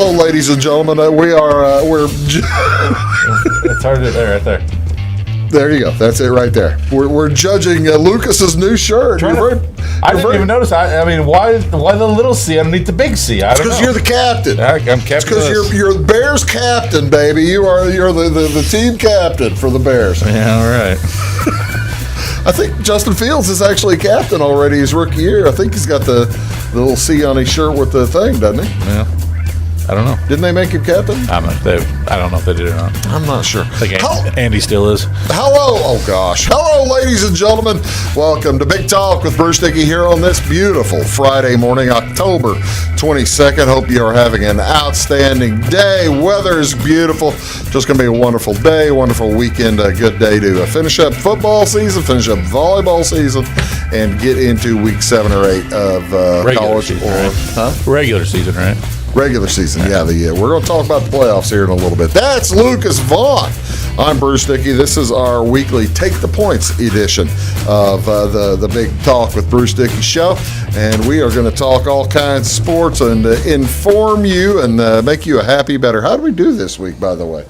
Hello, ladies and gentlemen. We're. It's hard to there, right there. There you go. That's it right there. We're judging Lucas's new shirt. I didn't even notice. I mean, why the little C underneath the big C? I don't know. Because you're the captain. I'm captain. Because you're the Bears captain, baby. You're the team captain for the Bears. Yeah, all right. I think Justin Fields is actually captain already his rookie year. I think he's got the little C on his shirt with the thing, doesn't he? Yeah. I don't know. Didn't they make him captain? I don't know if they did or not. I'm not sure. I think Andy still is. Hello. Oh, gosh. Hello, ladies and gentlemen. Welcome to Big Talk with Bruce Dickey here on this beautiful Friday morning, October 22nd. Hope you are having an outstanding day. Weather is beautiful. Just going to be a wonderful day, wonderful weekend, a good day to finish up football season, finish up volleyball season, and get into week 7 or 8 of college. Season, right? Regular season, right? Regular season, yeah. We're going to talk about the playoffs here in a little bit. That's Lucas Vaughan. I'm Bruce Dickey. This is our weekly Take the Points edition of the Big Talk with Bruce Dickey show. And we are going to talk all kinds of sports and inform you and make you a happy better. How did we do this week, by the way?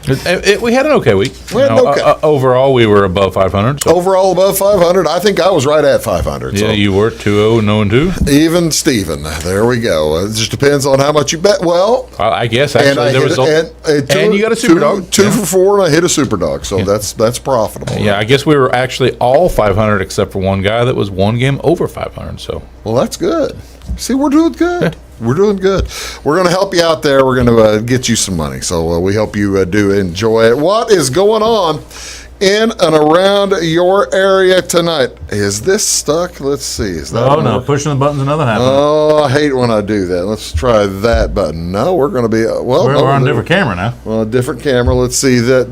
We had an okay week. Overall, we were above 500. So. Overall, above 500. I think I was right at 500. Yeah, so. You were 2-0, 0-2. Even Steven. There we go. It just depends on how much you bet. Well, I guess actually there was and you got a super dog. Two for 4, and I hit a super dog. So that's profitable. Yeah, right? I guess we were actually all 500 except for one guy that was one game over 500. So well, that's good. See, we're doing good. Yeah. We're doing good. We're going to help you out there. We're going to get you some money. So we hope you do enjoy it. What is going on in and around your area tonight? Is this stuck? Let's see. Is that no. Pushing the button's another happening. Oh, I hate when I do that. Let's try that button. No, we're going to be we're on a different camera now. Well, a different camera. Let's see that.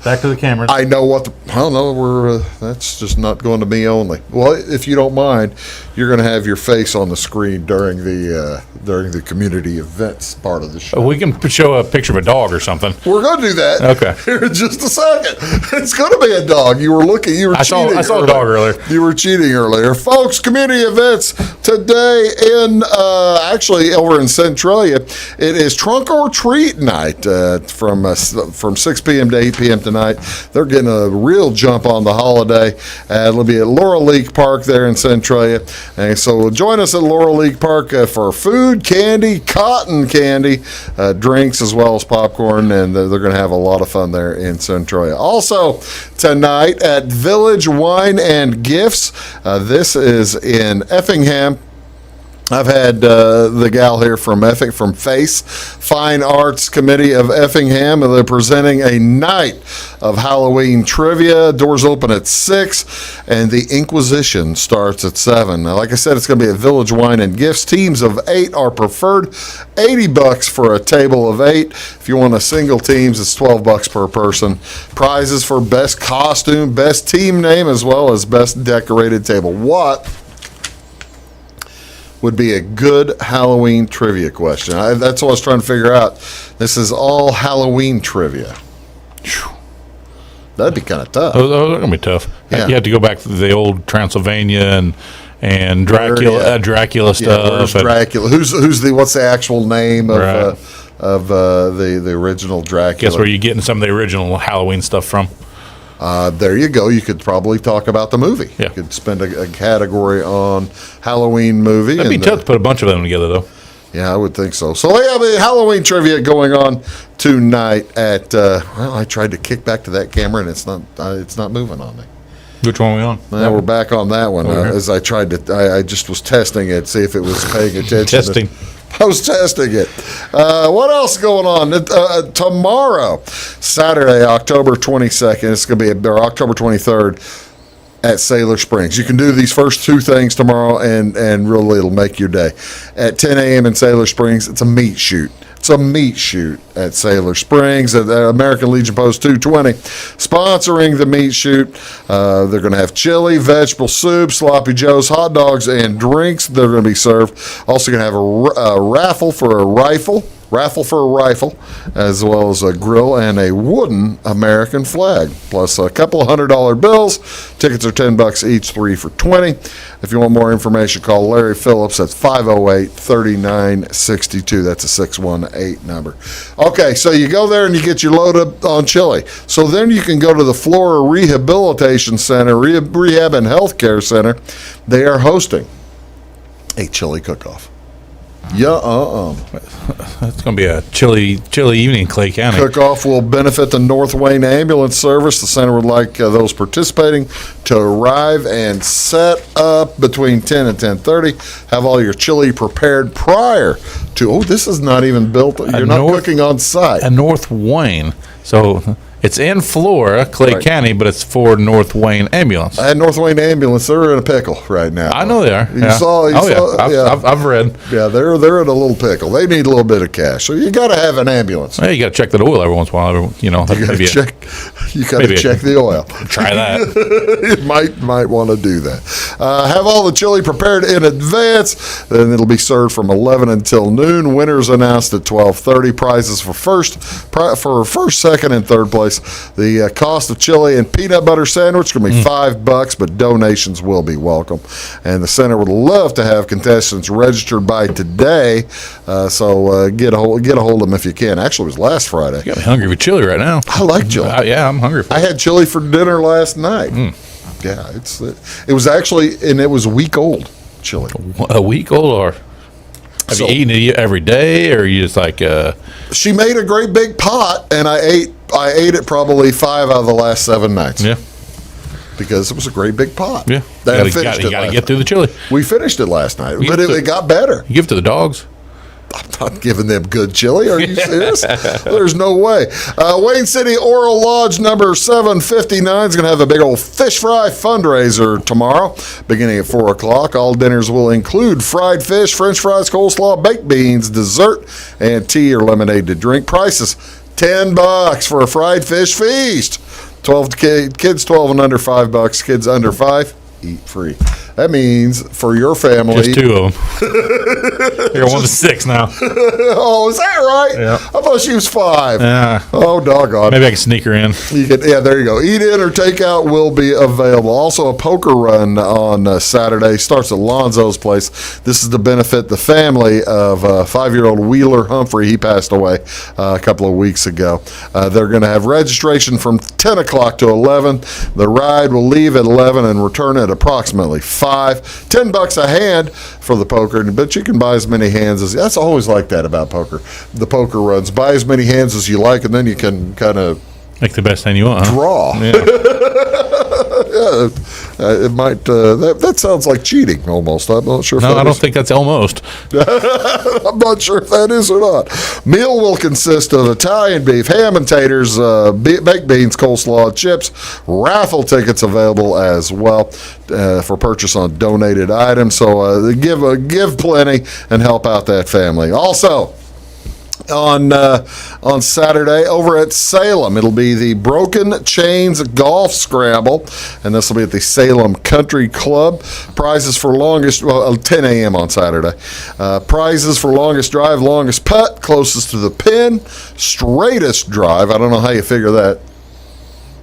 Back to the camera. I know what the. I don't know. That's just not going to me only. Well, if you don't mind, you're going to have your face on the screen during the community events part of the show. We can show a picture of a dog or something. We're going to do that. Okay. Here in just a second. It's going to be a dog. You were cheating. I saw a dog earlier. You were cheating earlier, folks. Community events today in actually over in Centralia. It is Trunk or Treat night from 6 p.m. to 8 p.m. tonight. They're getting a real jump on the holiday. It'll be at Laurel League Park there in Centralia. And so join us at Laurel League Park for food, candy, cotton candy, drinks, as well as popcorn. And they're going to have a lot of fun there in Centralia. Also tonight at Village Wine and Gifts. This is in Effingham. I've had the gal here from FACE, Fine Arts Committee of Effingham, and they're presenting a night of Halloween trivia. Doors open at 6, and the Inquisition starts at 7. Now, like I said, it's going to be at Village Wine and Gifts. Teams of 8 are preferred. $80 for a table of 8. If you want a single teams, it's $12 per person. Prizes for best costume, best team name, as well as best decorated table. What would be a good Halloween trivia question? That's what I was trying to figure out. This is all Halloween trivia. That'd be kind of tough. Those are going to be tough. Yeah. You have to go back to the old Transylvania and Dracula stuff. Yeah, where's Dracula? What's the actual name of the original Dracula? Guess where you're getting some of the original Halloween stuff from. There you go. You could probably talk about the movie. Yeah. You could spend a category on Halloween movie. That'd be tough to put a bunch of them together, though. Yeah, I would think so. So we have a Halloween trivia going on tonight at. I tried to kick back to that camera and it's not moving on me. Which one are we on? Now we're back on that one. As I tried to, I just was testing it, see if it was paying attention. Testing. I was testing it. What else is going on? Tomorrow, Saturday, October 22nd, it's going to be October 23rd at Sailor Springs. You can do these first 2 things tomorrow, and really it'll make your day. At 10 a.m. in Sailor Springs, it's a meat shoot. It's a meat shoot at Sailor Springs at American Legion Post 220. Sponsoring the meat shoot, they're going to have chili, vegetable soup, sloppy joes, hot dogs, and drinks. They're going to be served. Also going to have a raffle for a rifle. raffle for a rifle, as well as a grill and a wooden American flag, plus a couple of $100 bills. Tickets are $10 each, 3 for $20. If you want more information, call Larry Phillips at 508-3962. That's a 618 number. Okay, so you go there and you get your load up on chili. So then you can go to the Flora Rehabilitation Center, Rehab and Healthcare Center. They are hosting a chili cook-off. That's going to be a chilly evening in Clay County. Cook-off will benefit the North Wayne Ambulance Service. The center would like those participating to arrive and set up between 10 and 10:30. Have all your chili prepared prior to. Oh, this is not even built. You're not cooking on site. At North Wayne, so it's in Flora, Clay County, but it's for North Wayne Ambulance. And North Wayne Ambulance, they're in a pickle right now. I know they are. You saw. I've read. Yeah, they're in a little pickle. They need a little bit of cash, so you got to have an ambulance. Well, you got to check that oil every once in a while. You got to check the oil. Try that. You might want to do that. Have all the chili prepared in advance. Then it'll be served from 11 until noon. Winners announced at 12:30. Prizes for first, second, and third place. The cost of chili and peanut butter sandwich going to be $5, but donations will be welcome. And the center would love to have contestants registered by today. So get a hold of them if you can. Actually, it was last Friday. You got me hungry for chili right now. I like chili. Yeah, I'm hungry for it. I had chili for dinner last night. Yeah, it was actually, and it was a week old chili. A week old, or have you eaten it every day, or you just like? She made a great big pot, and I ate it probably 5 out of the last 7 nights. Yeah. Because it was a great big pot. Yeah. You got to get through the chili. We finished it last night, but it got better. You give it to the dogs. I'm not giving them good chili. Are you serious? There's no way. Wayne City Oral Lodge number 759 is going to have a big old fish fry fundraiser tomorrow, beginning at 4 o'clock. All dinners will include fried fish, French fries, coleslaw, baked beans, dessert, and tea or lemonade to drink. Prices $10 for a fried fish feast. 12 kids 12 and under, $5. Kids under 5 eat free. That means for your family. Just 2 of them. You're 1 to 6 now. Oh, is that right? Yeah. I thought she was 5. Yeah. Oh, doggone. Maybe I can sneak her in. There you go. Eat in or takeout will be available. Also, a poker run on Saturday starts at Lonzo's place. This is to benefit the family of 5-year-old Wheeler Humphrey. He passed away a couple of weeks ago. They're going to have registration from 10 o'clock to 11. The ride will leave at 11 and return at approximately 5. $10 a hand for the poker, but you can buy as many hands as. That's always like that about poker. The poker runs. Buy as many hands as you like, and then you can kind of make the best hand you want. Draw. Yeah. It might. That sounds like cheating almost. I'm not sure. No, I don't think that's almost. I'm not sure if that is or not. Meal will consist of Italian beef, ham and taters, baked beans, coleslaw, chips. Raffle tickets available as well for purchase on donated items. So give plenty and help out that family. Also, on Saturday over at Salem, it'll be the Broken Chains Golf Scramble, and this will be at the Salem Country Club. Prizes for 10 a.m. on Saturday. Prizes for longest drive, longest putt, closest to the pin, straightest drive. I don't know how you figure that.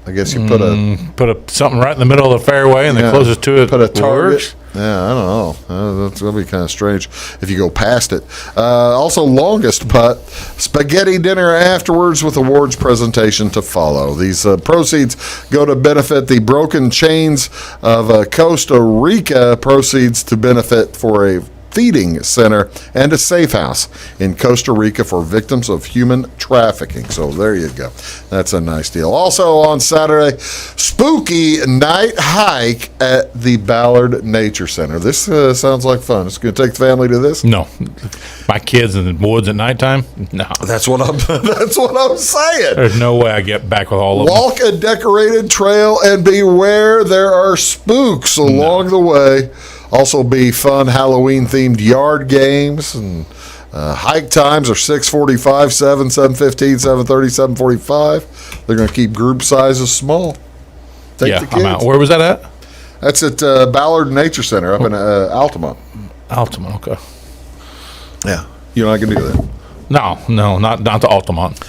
I guess you put something right in the middle of the fairway, and the closest to it put a target. works. Yeah, I don't know. That's going to be kind of strange if you go past it. Also, longest putt, spaghetti dinner afterwards with awards presentation to follow. These proceeds go to benefit the Broken Chains of Costa Rica. Proceeds to benefit for a feeding center and a safe house in Costa Rica for victims of human trafficking. So there you go. That's a nice deal. Also on Saturday, spooky night hike at the Ballard Nature Center. This sounds like fun. It's going to take the family to this? No. My kids in the woods at nighttime? No. That's what I'm saying. There's no way I get back with all of them. Walk a decorated trail and beware there are spooks along the way. Also be fun Halloween-themed yard games, and hike times are 6:45, 7, 7:15, 7:30, 7:45. They're going to keep group sizes small. Take the kids. I'm out. Where was that at? That's at Ballard Nature Center up in Altamont. Altamont, okay. Yeah, you're not going to do that. No, not the Altamont.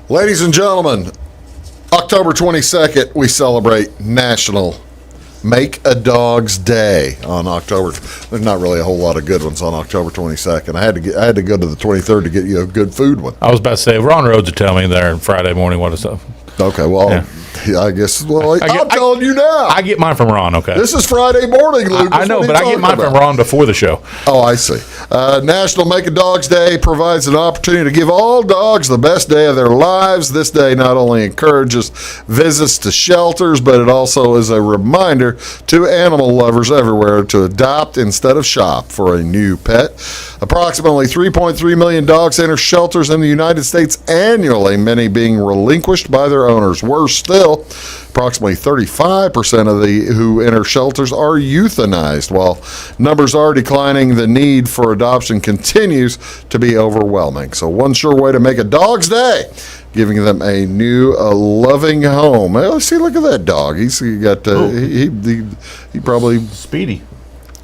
Ladies and gentlemen, October 22nd, we celebrate National Make a Dog's Day on October. There's not really a whole lot of good ones on October 22nd. I had to go to the 23rd to get you a good food one. I was about to say, Ron Rhodes would tell me there Friday morning what it's up. Okay, well, I guess. Well, I'm telling you now. I get mine from Ron. Okay, this is Friday morning, Luke. I know, but I get mine from Ron before the show. Oh, I see. National Make a Dog's Day provides an opportunity to give all dogs the best day of their lives. This day not only encourages visits to shelters, but it also is a reminder to animal lovers everywhere to adopt instead of shop for a new pet. Approximately 3.3 million dogs enter shelters in the United States annually, many being relinquished by their owners. Worse still, approximately 35% of the who enter shelters are euthanized. While numbers are declining, the need for adoption continues to be overwhelming. So one sure way to make a dog's day, giving them a new loving home. Well, see, look at that dog. He got he probably Speedy.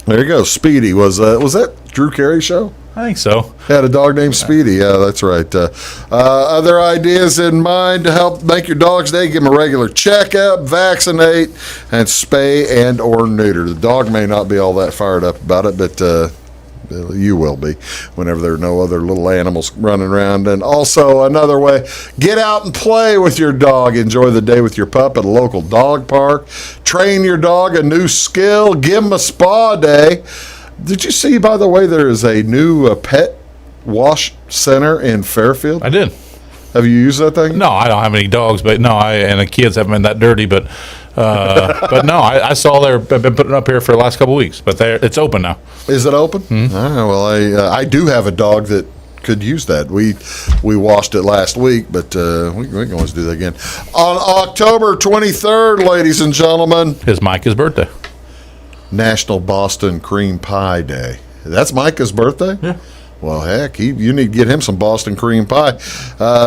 There you go. Speedy was that Drew Carey's show? I think so. Had a dog named Speedy. Yeah, that's right. Other ideas in mind to help make your dog's day: give them a regular checkup, vaccinate, and spay and or neuter. The dog may not be all that fired up about it, but you will be whenever there are no other little animals running around. And also another way: get out and play with your dog. Enjoy the day with your pup at a local dog park. Train your dog a new skill. Give them a spa day. Did you see, by the way, there is a new pet wash center in Fairfield? I did. Have you used that thing? No, I don't have any dogs, but and the kids haven't been that dirty, but no, I saw they've been putting it up here for the last couple of weeks, but it's open now. Is it open? Mm-hmm. Well, I do have a dog that could use that. We washed it last week, but we can always do that again. On October 23rd, ladies and gentlemen, is Micah's birthday. National Boston Cream Pie Day. That's Micah's birthday? Yeah. Well, heck, you need to get him some Boston cream pie.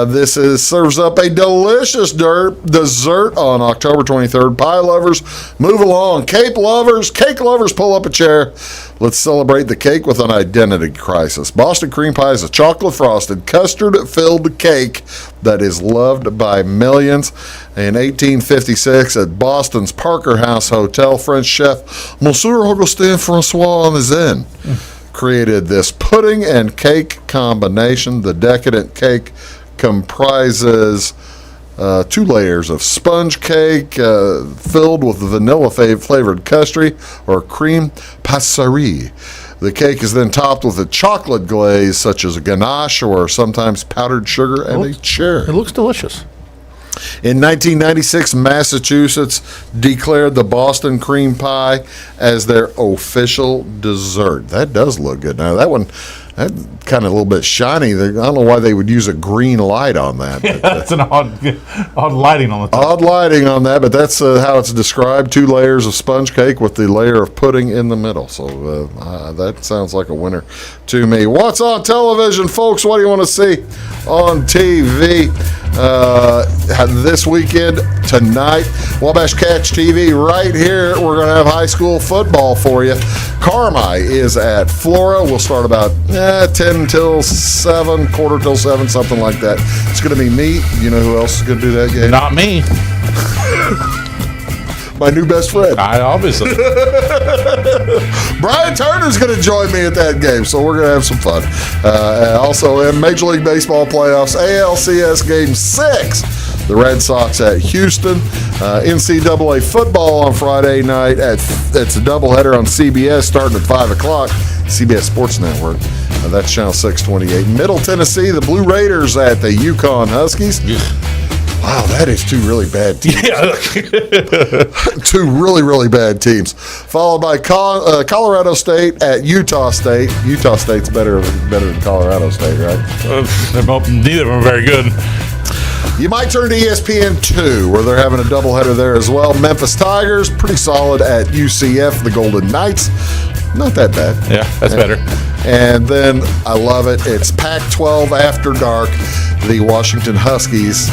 This serves up a delicious dessert on October 23rd. Pie lovers, move along. Cake lovers, pull up a chair. Let's celebrate the cake with an identity crisis. Boston cream pie is a chocolate-frosted, custard-filled cake that is loved by millions. In 1856, at Boston's Parker House Hotel, French chef Monsieur Augustin François Mazin created this pudding and cake combination. The decadent cake comprises 2 layers of sponge cake filled with vanilla flavored custard or cream passerie. The cake is then topped with a chocolate glaze such as a ganache or sometimes powdered sugar and a cherry. It looks delicious. In 1996, Massachusetts declared the Boston cream pie as their official dessert. That does look good. Now, that kind of a little bit shiny. I don't know why they would use a green light on that. Yeah, that's an odd lighting on the top. Odd lighting on that, but that's how it's described. 2 layers of sponge cake with the layer of pudding in the middle. So that sounds like a winner to me. What's on television, folks? What do you want to see on TV this weekend, tonight? Wabash Catch TV right here. We're going to have high school football for you. Carmi is at Flora. We'll start about 10 till 7, quarter till 7, something like that. It's going to be me. You know who else is going to do that game? Not me. My new best friend. Obviously. Brian Turner's going to join me at that game, so we're going to have some fun. Also, in Major League Baseball playoffs, ALCS Game 6, the Red Sox at Houston. NCAA football on Friday night. It's a doubleheader on CBS starting at 5 o'clock. CBS Sports Network. That's Channel 628. Middle Tennessee, the Blue Raiders at the Yukon Huskies. Wow, that is 2 really bad teams. Yeah. 2 really, really bad teams. Followed by Colorado State at Utah State. Utah State's better than Colorado State, right? Neither of them are very good. You might turn to ESPN2, where they're having a doubleheader there as well. Memphis Tigers, pretty solid at UCF. The Golden Knights, not that bad. Yeah, that's better. And then, I love it, it's Pac-12 After Dark, the Washington Huskies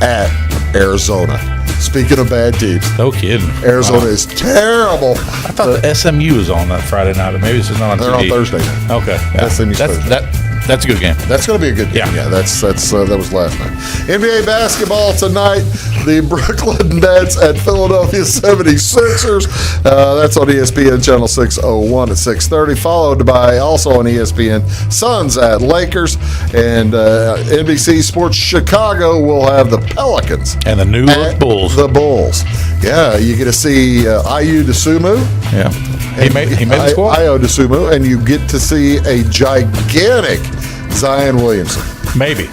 at Arizona. Speaking of bad teams. No kidding. Arizona is terrible. I thought the SMU was on that Friday night, or maybe it's just not on They're TV. on Thursday night. Okay. Yeah. SMU's Thursday. That's a good game. That's going to be a good game. Yeah, that was last night. NBA basketball tonight. The Brooklyn Nets at Philadelphia 76ers. That's on ESPN Channel 601 at 6:30. Followed by also on ESPN Suns at Lakers, and NBC Sports Chicago will have the Pelicans And the New York Bulls. The Bulls. Yeah, you get to see Ayu Dosunmu. Yeah. He made the squad. Ayo Dosunmu, and you get to see a gigantic Zion Williamson. Maybe.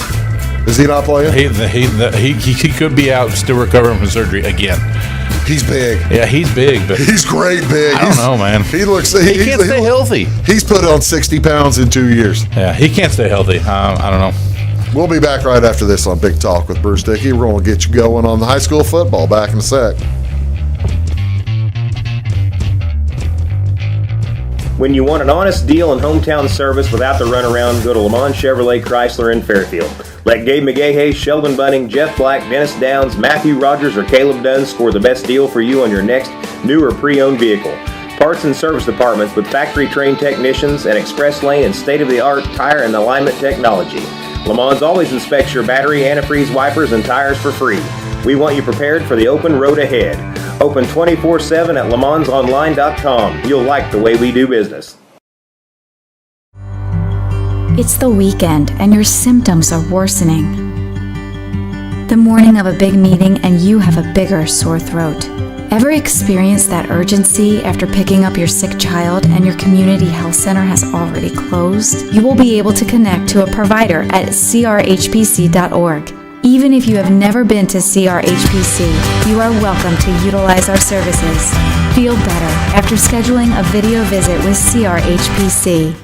Is he not playing? He could be out, still recovering from surgery again. He's big. Yeah, he's big, but He's great big. I don't know, man. He can't stay healthy. He's put on 60 pounds in 2 years. Yeah, he can't stay healthy. I don't know. We'll be back right after this on Big Talk with Bruce Dickey. We're going to get you going on the high school football. Back in a sec. When you want an honest deal and hometown service without the runaround, go to Le Mans Chevrolet Chrysler in Fairfield. Let Gabe McGahey, Sheldon Bunning, Jeff Black, Dennis Downs, Matthew Rogers, or Caleb Dunn score the best deal for you on your next new or pre-owned vehicle. Parts and service departments with factory-trained technicians and express lane and state-of-the-art tire and alignment technology. Le Mans always inspects your battery, antifreeze, wipers, and tires for free. We want you prepared for the open road ahead. Open 24/7 at lemansonline.com. You'll like the way we do business. It's the weekend and your symptoms are worsening. The morning of a big meeting and you have a bigger sore throat. Ever experienced that urgency after picking up your sick child and your community health center has already closed? You will be able to connect to a provider at crhpc.org. Even if you have never been to CRHPC, you are welcome to utilize our services. Feel better after scheduling a video visit with CRHPC.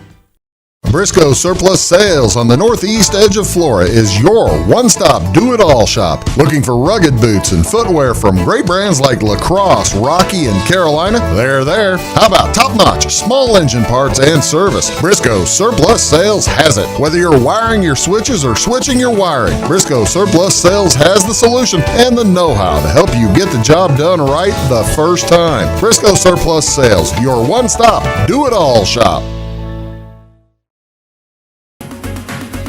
Briscoe Surplus Sales on the northeast edge of Flora is your one-stop do-it-all shop. Looking for rugged boots and footwear from great brands like Lacrosse, Rocky, and Carolina? They're there. How about top-notch small engine parts and service? Briscoe Surplus Sales has it. Whether you're wiring your switches or switching your wiring, Briscoe Surplus Sales has the solution and the know-how to help you get the job done right the first time. Briscoe Surplus Sales, your one-stop do-it-all shop.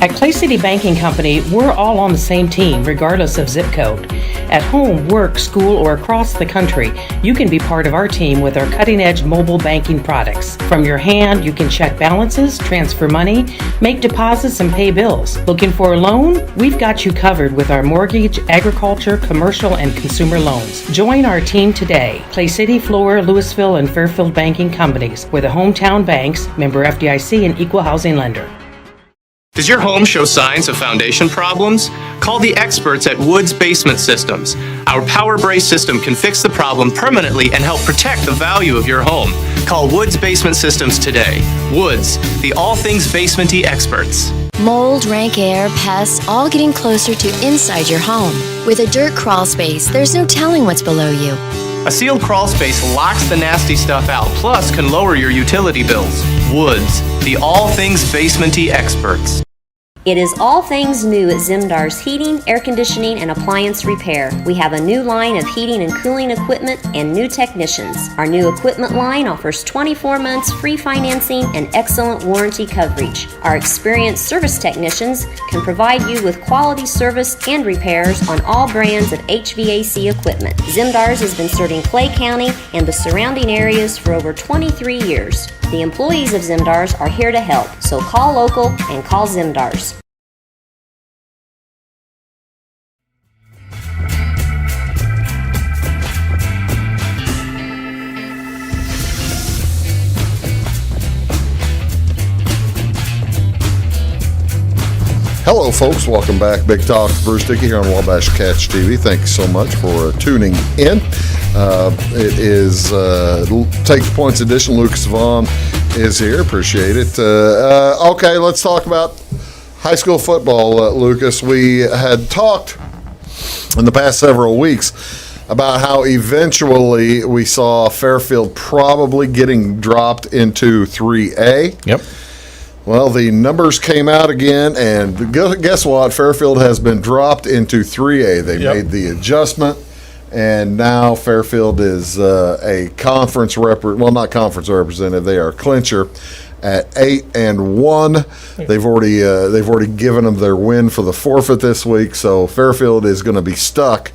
At Clay City Banking Company, we're all on the same team, regardless of zip code. At home, work, school, or across the country, you can be part of our team with our cutting-edge mobile banking products. From your hand, you can check balances, transfer money, make deposits, and pay bills. Looking for a loan? We've got you covered with our mortgage, agriculture, commercial, and consumer loans. Join our team today. Clay City, Flora, Louisville, and Fairfield Banking Companies. We're the hometown banks, member FDIC, and equal housing lender. Does your home show signs of foundation problems? Call the experts at Woods Basement Systems. Our Power Brace system can fix the problem permanently and help protect the value of your home. Call Woods Basement Systems today. Woods, the all things basement-y experts. Mold, rank air, pests, all getting closer to inside your home. With a dirt crawl space, there's no telling what's below you. A sealed crawl space locks the nasty stuff out, plus can lower your utility bills. Woods, the all things basement-y experts. It is all things new at Zimdar's Heating, Air Conditioning, and Appliance Repair. We have a new line of heating and cooling equipment and new technicians. Our new equipment line offers 24 months free financing and excellent warranty coverage. Our experienced service technicians can provide you with quality service and repairs on all brands of HVAC equipment. Zimdar's has been serving Clay County and the surrounding areas for over 23 years. The employees of Zimdar's are here to help, so call local and call Zimdar's. Hello, folks. Welcome back. Big Talk. Bruce Dickey here on Wabash Catch TV. Thank you so much for tuning in. It is Take the Points edition. Lucas Vaughan is here. Appreciate it. Okay, let's talk about high school football, Lucas. We had talked in the past several weeks about how eventually we saw Fairfield probably getting dropped into 3A. Yep. Well, the numbers came out again, and guess what? Fairfield has been dropped into 3A. They made the adjustment, and now Fairfield is a conference not conference representative. They are a clincher, at 8-1. They've already given them their win for the forfeit this week. So Fairfield is going to be stuck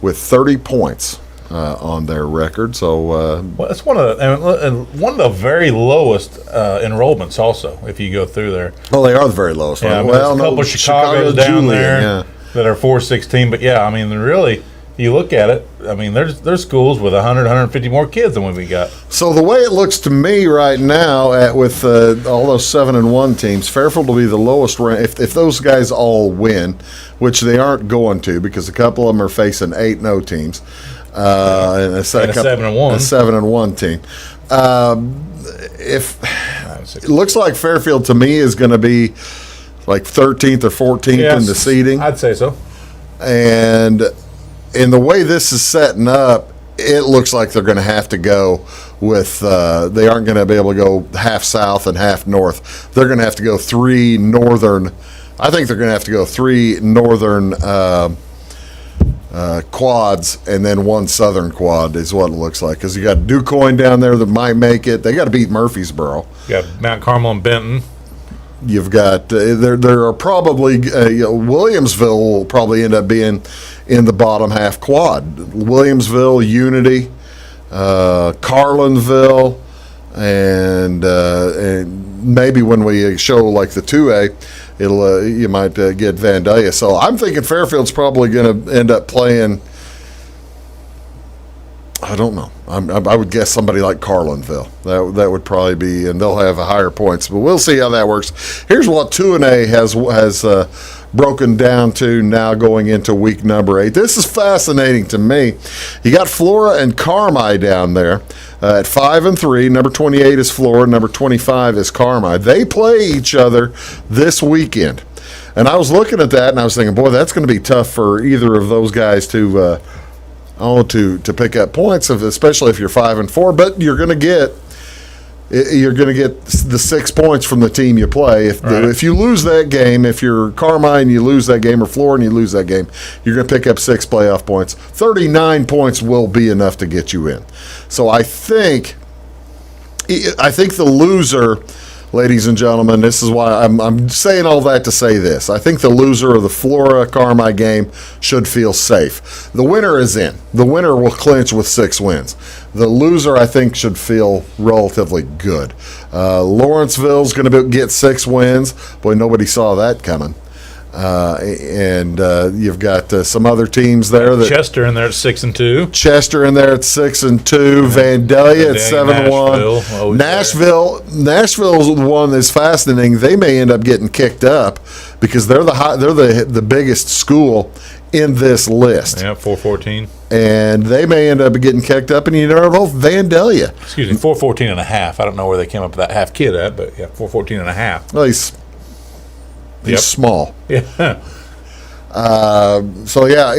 with 30 points on their record. So well, it's one of the very lowest enrollments. Also, if you go through there, well, they are the very lowest. Yeah, well, there's a couple of Chicago's down Julian, there that are 416. But yeah, I mean, really, you look at it. I mean, there's schools with 100, 150 more kids than what we got. So the way it looks to me right now, with all those 7-1 teams, Fairfield will be the lowest ranked. If those guys all win, which they aren't going to, because a couple of them are facing 8-0 teams, and a 7-1 team. If it looks like Fairfield to me is going to be like 13th or 14th in the seeding, I'd say so. And in the way this is setting up, it looks like they're going to have to go with. They aren't going to be able to go half south and half north. They're going to have to go 3 northern. I think they're going to have to go 3 northern quads and then 1 southern quad is what it looks like, because you got DuQuoin down there that might make it. They got to beat Murfreesboro. You got Mount Carmel and Benton. You've got there are probably Williamsville will probably end up being in the bottom half quad. Williamsville, Unity, Carlinville, and maybe when we show like the 2A, it'll you might get Vandalia. So I'm thinking Fairfield's probably going to end up playing. I don't know. I would guess somebody like Carlinville. That would probably be, and they'll have a higher points. But we'll see how that works. Here's what 2A has broken down to now going into week number 8. This is fascinating to me. You got Flora and Carmi down there at 5-3. Number 28 is Flora. Number 25 is Carmi. They play each other this weekend. And I was looking at that and I was thinking, boy, that's going to be tough for either of those guys to pick up points, especially if you're 5-4. But you're going to get the 6 points from the team you play. If you lose that game, if you're Carmine, you lose that game, or Flora and you lose that game, you're going to pick up 6 playoff points. 39 points will be enough to get you in. So I think the loser. Ladies and gentlemen, this is why I'm saying all that to say this. I think the loser of the Flora-Carmi game should feel safe. The winner is in. The winner will clinch with 6 wins. The loser, I think, should feel relatively good. Lawrenceville's going to get 6 wins. Boy, nobody saw that coming. And you've got some other temes there. Chester in there at 6-2. Chester in there at 6-2. Vandalia at 7-1. Nashville's the one that's fascinating. They may end up getting kicked up because they're the biggest school in this list. Yeah, 414. And they may end up getting kicked up, and you never know, Vandalia. Excuse me, 414 and a half. I don't know where they came up with that half kid at, but yeah, 414 and a half. Well, he's small. Yeah. So yeah,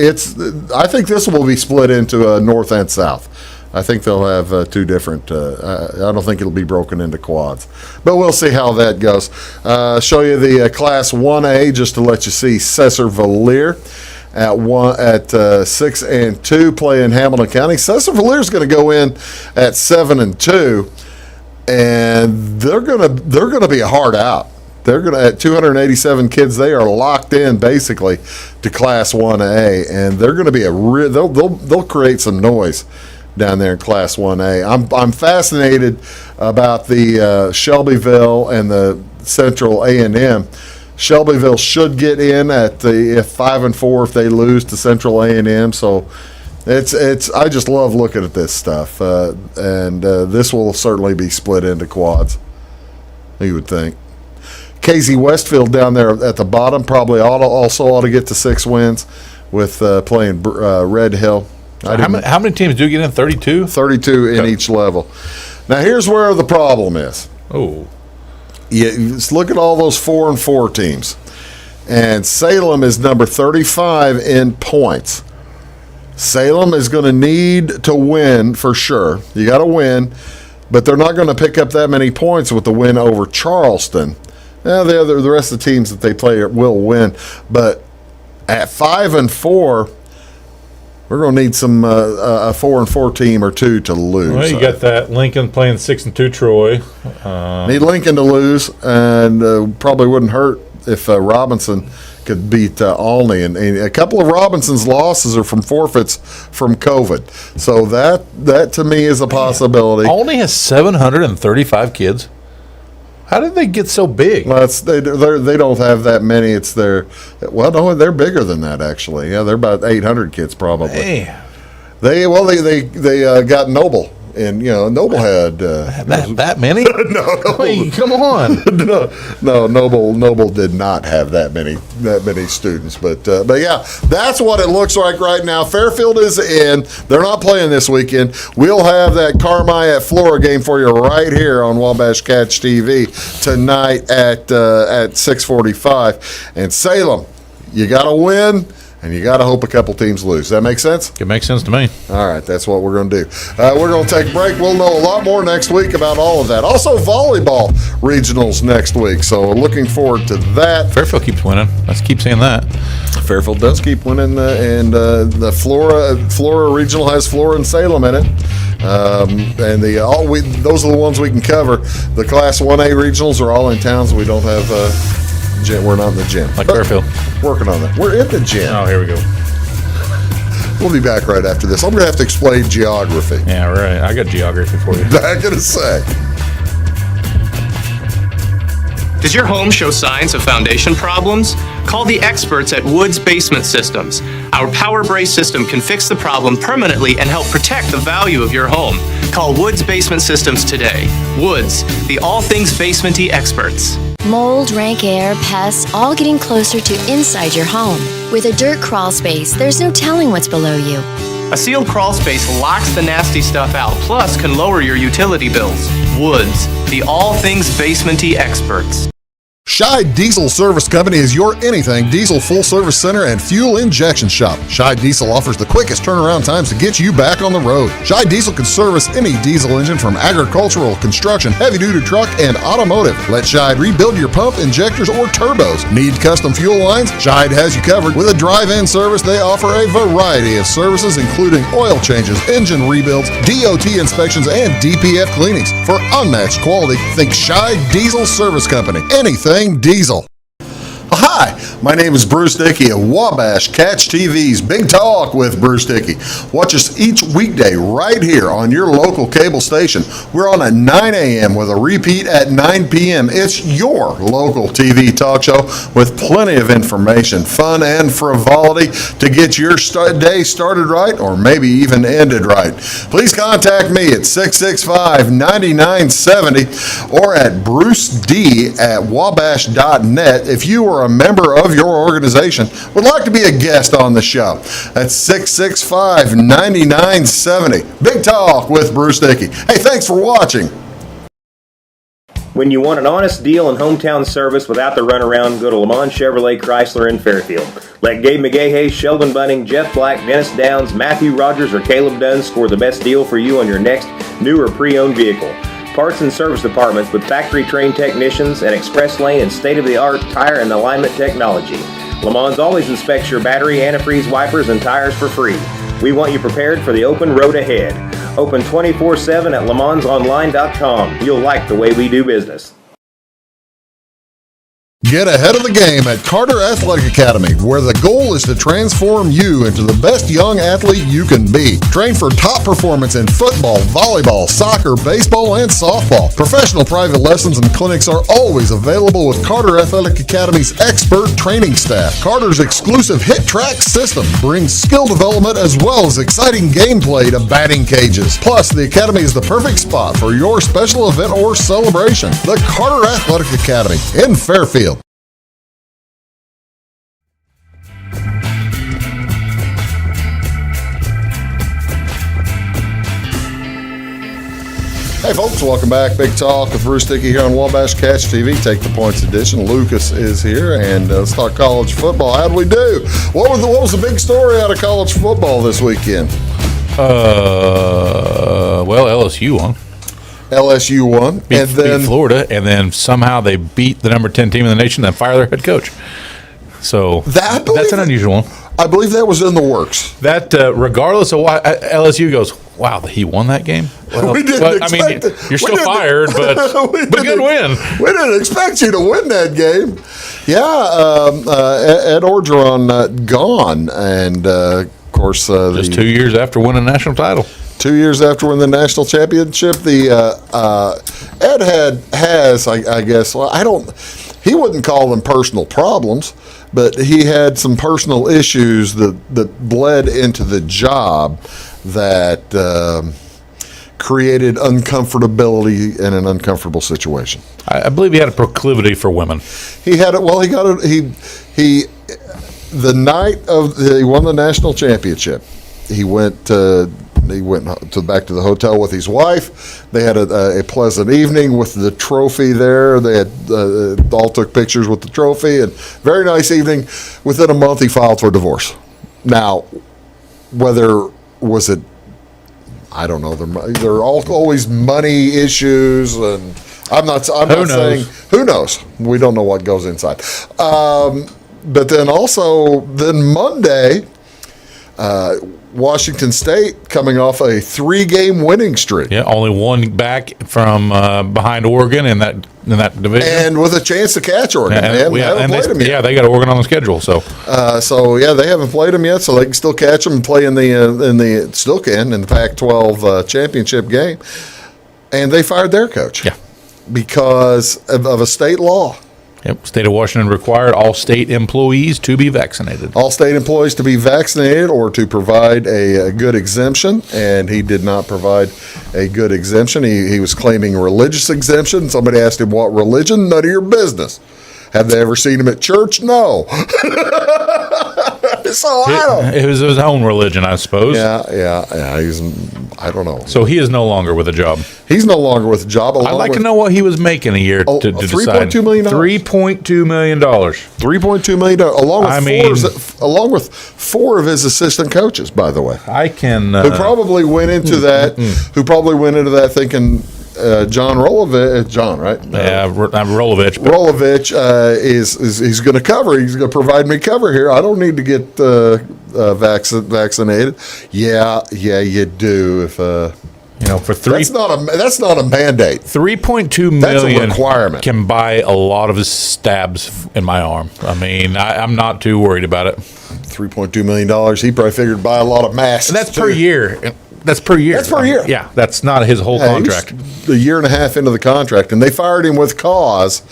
I think this will be split into north and south. I think they'll have 2 different. I don't think it'll be broken into quads, but we'll see how that goes. Show you the Class 1A just to let you see Cesar-Valier at 6-2 playing Hamilton County. Cesar-Valier is going to go in at 7-2, and they're gonna be a hard out. They're going to, at 287 kids, they are locked in basically to Class 1A, and they're going to be they'll create some noise down there in Class 1A. I'm fascinated about the Shelbyville and the Central A&M. Shelbyville should get in at the 5-4 if they lose to Central A&M. So it's I just love looking at this stuff, and this will certainly be split into quads. You would think. KZ Westfield down there at the bottom probably also ought to get to 6 wins with playing Red Hill. So how many teams do get in? 32? 32 in each level. Now here's where the problem is. Oh. Just look at all those 4-4 teams. And Salem is number 35 in points. Salem is going to need to win for sure. You got to win, but they're not going to pick up that many points with the win over Charleston. Now, the rest of the teams that they play will win, but at 5-4, we're going to need some a 4-4 team or two to lose. Well, you got that Lincoln playing 6-2 Troy. Need Lincoln to lose, and probably wouldn't hurt if Robinson could beat Olney. And a couple of Robinson's losses are from forfeits from COVID. So that to me is a possibility. Olney has 735 kids. How did they get so big? Well, they don't have that many. It's no, they're bigger than that actually. Yeah, they're about 800 kids probably. Hey. They got Noble. And Noble had that many? No, hey, come on. no, Noble did not have that many students, but yeah, that's what it looks like right now. Fairfield is in. They're not playing this weekend. We'll have that Carmi at Flora game for you right here on Wabash Catch TV tonight at 6:45. And Salem, you got to win. And you got to hope a couple teams lose. Does that make sense? It makes sense to me. All right, that's what we're going to do. We're going to take a break. We'll know a lot more next week about all of that. Also, volleyball regionals next week. So we're looking forward to that. Fairfield keeps winning. Let's keep saying that. Fairfield does keep winning, and the Flora regional has Flora and Salem in it. And those are the ones we can cover. The Class 1A regionals are all in towns we don't have. We're not in the gym. Like Fairfield. Working on that. We're in the gym. Oh, here we go. We'll be back right after this. I'm going to have to explain geography. Yeah, right. I got geography for you. Back in a sec. Does your home show signs of foundation problems? Call the experts at Woods Basement Systems. Our power brace system can fix the problem permanently and help protect the value of your home. Call Woods Basement Systems today. Woods, the all things basement-y experts. Mold, rank air, pests, all getting closer to inside your home. With a dirt crawl space, there's no telling what's below you. A sealed crawl space locks the nasty stuff out, plus can lower your utility bills. Woods, the all things basement-y experts. Scheid Diesel Service Company is your anything diesel full service center and fuel injection shop. Scheid Diesel offers the quickest turnaround times to get you back on the road. Scheid Diesel can service any diesel engine from agricultural, construction, heavy-duty truck, and automotive. Let Scheid rebuild your pump, injectors, or turbos. Need custom fuel lines? Scheid has you covered. With a drive-in service, they offer a variety of services, including oil changes, engine rebuilds, DOT inspections, and DPF cleanings. For unmatched quality, think Scheid Diesel Service Company. Anything diesel. Hi, my name is Bruce Dickey of Wabash Catch TV's Big Talk with Bruce Dickey. Watch us each weekday right here on your local cable station. We're on at 9 a.m. with a repeat at 9 p.m. It's your local TV talk show with plenty of information, fun, and frivolity to get your day started right or maybe even ended right. Please contact me at 665-9970 or at bruced@wabash.net if you are a member of your organization would like to be a guest on the show. That's 665-9970. Big Talk with Bruce Dickey. Hey, thanks for watching. When you want an honest deal and hometown service without the runaround, go to Lamont Chevrolet Chrysler in Fairfield. Let Gabe McGahey, Sheldon Bunning, Jeff Black, Dennis Downs, Matthew Rogers, or Caleb Dunn score the best deal for you on your next new or pre-owned vehicle. Parts and service departments with factory-trained technicians and express lane and state-of-the-art tire and alignment technology. Lamont always inspects your battery, antifreeze, wipers, and tires for free. We want you prepared for the open road ahead. Open 24/7 at LaMonsOnline.com. You'll like the way we do business. Get ahead of the game at Carter Athletic Academy, where the goal is to transform you into the best young athlete you can be. Train for top performance in football, volleyball, soccer, baseball, and softball. Professional private lessons and clinics are always available with Carter Athletic Academy's expert training staff. Carter's exclusive Hit Track system brings skill development as well as exciting gameplay to batting cages. Plus, the Academy is the perfect spot for your special event or celebration. The Carter Athletic Academy in Fairfield. Hey folks, welcome back. Big Talk with Bruce Dickey here on Wabash Catch TV. Take the Points edition. Lucas is here, and let's talk college football. How'd we do? What was the big story out of college football this weekend? Well, LSU won. LSU won, Beat Florida, and then somehow they beat the number 10 team in the nation and fire their head coach. So that's an unusual one. I believe that was in the works. That regardless of why LSU goes, wow, he won that game. Well, We didn't expect it. You're still We didn't- fired, but good win. We didn't expect you to win that game. Yeah, Ed Orgeron gone, and of course, Just 2 years after winning a national title. 2 years after winning the national championship, the Ed has I guess, well, he wouldn't call them personal problems, but he had some personal issues that bled into the job that created uncomfortability in an uncomfortable situation. I believe he had a proclivity for women. He had it. Well, he got it. He the night of he won the national championship. He went back to the hotel with his wife. They had a pleasant evening with the trophy there. They had all took pictures with the trophy, and very nice evening. Within a month, he filed for divorce. Now, whether was it, I don't know. There are always money issues, and I'm not saying who knows. We don't know what goes inside. But then Monday. Washington State coming off a 3-game winning streak. Yeah, only one back from behind Oregon in that division, and with a chance to catch Oregon. They haven't played them yet. Yeah, they got Oregon on the schedule. So, they haven't played them yet, so they can still catch them and play in the Pac-12 championship game. And they fired their coach. Yeah, because of a state law. Yep. State of Washington required all state employees to be vaccinated. All state employees to be vaccinated or to provide a good exemption, and he did not provide a good exemption. He was claiming religious exemption. Somebody asked him what religion. None of your business. Have they ever seen him at church? No. So It was his own religion, I suppose. Yeah. I don't know. So he is no longer with a job. He's no longer with a job. I'd like to know what he was making a year to decide. $3.2 million. $3.2 million. $3.2 million, along with four of his assistant coaches, by the way. I can. Who probably went into that? Who probably went into that thinking John Rolovich, John, right? Rolovich. Rolovich he's going to cover. He's going to provide me cover here. I don't need to get vaccinated. Yeah, you do. If for three, that's not a mandate. 3.2 million. That's a requirement. Can buy a lot of stabs in my arm. I mean, I'm not too worried about it. $3.2 million. He probably figured to buy a lot of masks. And that's per year. That's per year. That's per year. Yeah, that's not his whole contract. A year and a half into the contract, and they fired him with cause.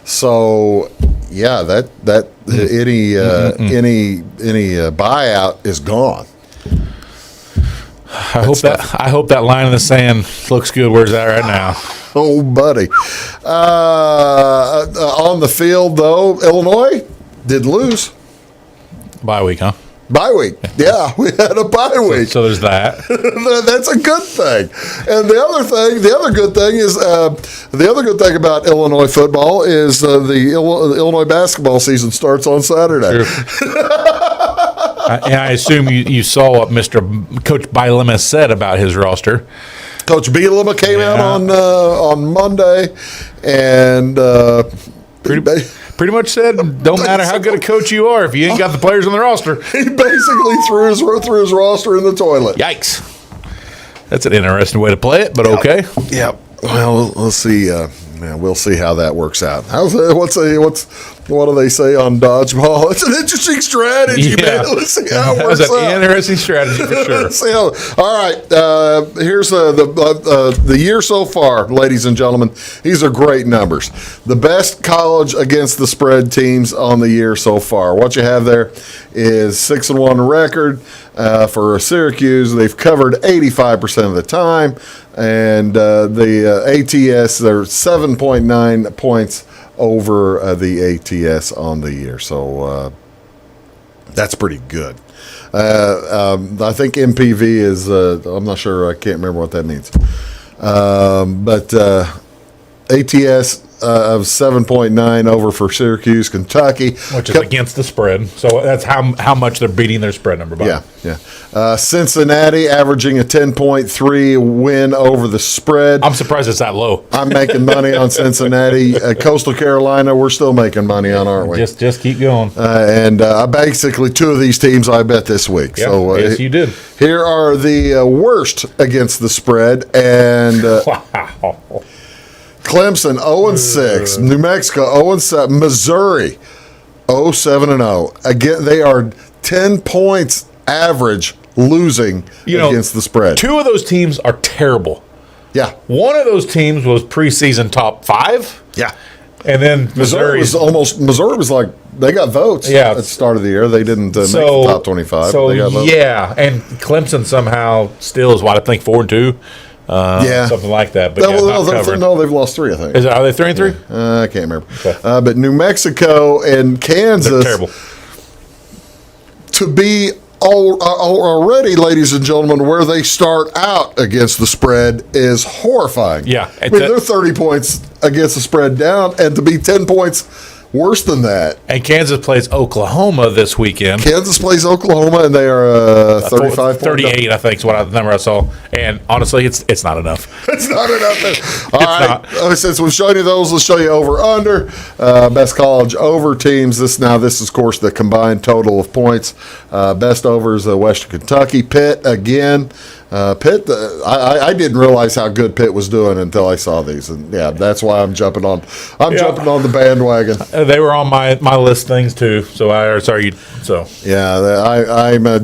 So, yeah, any buyout is gone. I hope that line in the sand looks good. Where's that right now? Oh, buddy. On the field, though, Illinois did lose. Bye week, huh? Bye week. Yeah, we had a bye week. So there's that. That's a good thing. And the other good thing is the other good thing about Illinois football is the Illinois basketball season starts on Saturday. And I assume you saw what Coach Bielema said about his roster. Coach Bielema came out on Monday and pretty much said, don't matter how good a coach you are if you ain't got the players on the roster. He basically threw his roster in the toilet. Yikes. That's an interesting way to play it, but okay. Yeah. Well, we'll see. We'll see how that works out. What do they say on dodgeball? It's an interesting strategy, man. Let's see how it works out. That's an interesting strategy for sure. All right. Here's the year so far, ladies and gentlemen. These are great numbers. The best college against the spread teams on the year so far. What you have there is 6-1 record for Syracuse. They've covered 85% of the time. And the ATS, they're 7.9 points over the ATS on the year. So that's pretty good. I think MPV is, I'm not sure, I can't remember what that means. But ATS of 7.9 over for Syracuse, Kentucky. Which is against the spread. So that's how much they're beating their spread number by. Yeah. Cincinnati averaging a 10.3 win over the spread. I'm surprised it's that low. I'm making money on Cincinnati. Coastal Carolina, we're still making money on, aren't we? Just keep going. And basically 2 of these teams I bet this week. Yep. So yes, you did. Here are the worst against the spread. And Wow. Clemson 0-6, New Mexico 0-7, Missouri 0-7-0. Again, they are 10 points average losing against the spread. 2 of those teams are terrible. Yeah. One of those teams was preseason top 5. Yeah. And then Missouri was like, they got votes at the start of the year. They didn't make the top 25. So, they got votes. yeah. And Clemson somehow still is, what, I think 4-2? Something like that. But no, they've lost 3, I think. Are they 3-3? I can't remember. Okay. But New Mexico and Kansas. They're terrible. To be already, ladies and gentlemen, where they start out against the spread is horrifying. Yeah. They're 30 points against the spread down, and to be 10 points worse than that. And Kansas plays Oklahoma this weekend. Kansas plays Oklahoma, and they are 35 38, I think, is what the number I saw. And honestly, it's not enough. It's not enough. All right. Since we've shown you those, let's show you over/under. Best college over teams. This is, of course, the combined total of points. Best over is Western Kentucky. Pitt, again. Pitt, I didn't realize how good Pitt was doing until I saw these, and that's why I'm jumping on. Jumping on the bandwagon. They were on my list things too. I'm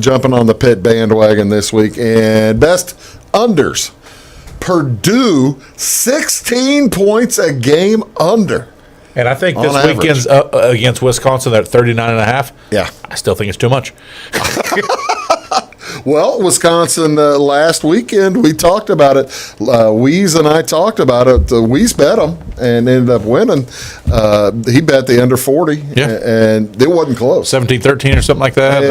jumping on the Pitt bandwagon this week. And best unders, Purdue 16 points a game under. And I think this weekend's against Wisconsin at 39.5. Yeah, I still think it's too much. Well, Wisconsin last weekend, we talked about it. Weeze and I talked about it. Weeze bet them and ended up winning. He bet the under 40, and it wasn't close. 17-13 or something like that?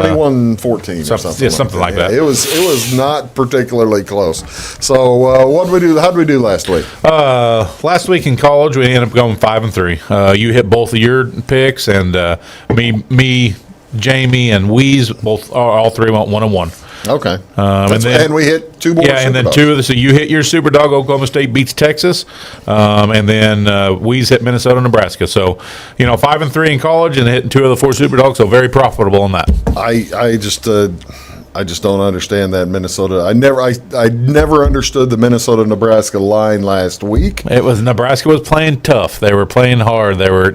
21-14 or something. Yeah, something like that. It was not particularly close. So what did we do? How did we do last week? Last week in college, we ended up going 5-3. You hit both of your picks, and me, Jamie, and Weeze all 3 went 1-1. Okay. And we hit 2 more. Yeah, and then dogs. 2 of the. So you hit your super dog. Oklahoma State beats Texas, and then Weeze hit Minnesota, Nebraska. So 5-3 in college, and hitting 2 of the 4 super dogs. So very profitable on that. I just don't understand that Minnesota. I never understood the Minnesota-Nebraska line last week. It was Nebraska was playing tough. They were playing hard. They were